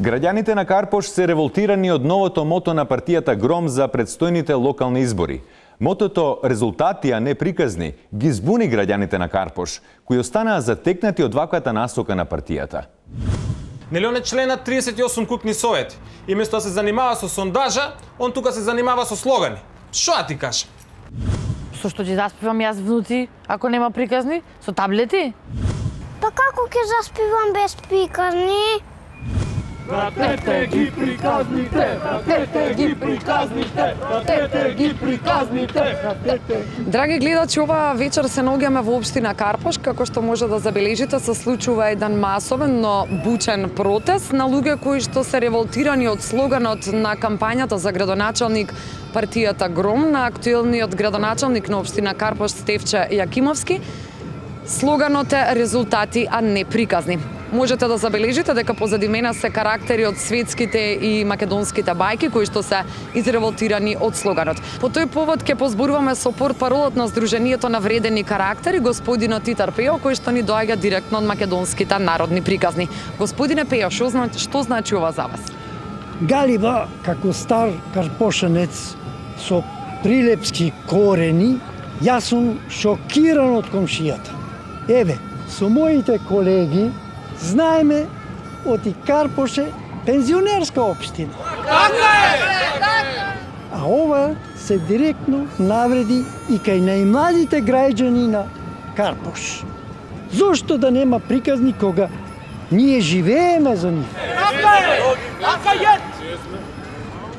Граѓаните на Карпош се револтирани од новото мото на партијата Гром за предстојните локални избори. Мотото "Резултати, а не приказни" ги збуни граѓаните на Карпош, кои останаа затекнати од ваквата насока на партијата. Нели он е член на 38 кукни совети и место да се занимава со сондажа, он тука се занимава со слогани. Што да ти кажам? Со што ќе заспивам јас внуци, ако нема приказни? Со таблети? Па како ќе заспивам без приказни? Пратете ги приказните, пратете ги приказните, пратете ги приказните, пратете. Драги гледачи, оваа вечер се наоѓаме во општина Карпош, како што може да забележите, се случува еден масовен, но бучен протест на луѓе кои што се револтирани од слоганот на кампањата за градоначалник партијата Гром на актуелниот градоначалник на општина Карпош Стефче Јакимовски. Слоганот е "Резултати, а не приказни". Можете да забележите дека позади мене се карактери од светските и македонските бајки кои што се изреволтирани од слоганот. По тој повод ќе позборуваме со портпаролот на Сдруженијето на вредени карактери, господинот Титар Пејо, кој што ни доаѓа директно од македонските народни приказни. Господине Пејо, што значи ова за вас? Галиба, како стар карпошенец со прилепски корени, јас сум шокиран од комшијата. Еве, со моите колеги знаеме оти Карпош е пензионерска општина. А ова се директно навреди и кај најмладите граѓани на Карпош. Зошто да нема приказни кога ние живееме за нив?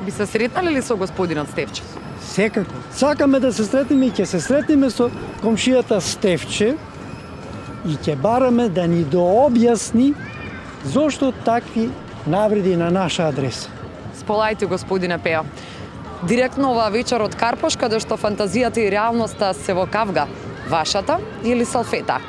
Би се сретнали ли со господинот Стефче? Секако. Сакаме да се сретнеме и ќе се сретнеме со комшијата Стефче и ќе бараме да ни дообјасни зошто такви навреди на наша адреса. Сполајте, господине Пејо. Директно оваа вечер од Карпош, каде што фантазијата и реалноста се во кавга. Вашата или салфета?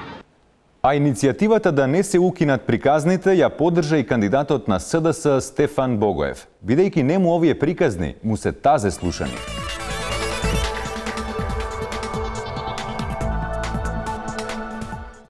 А иницијативата да не се укинат приказните ја поддржа и кандидатот на СДС Стефан Богоев. Бидејќи нему овие приказни му се тазе слушани.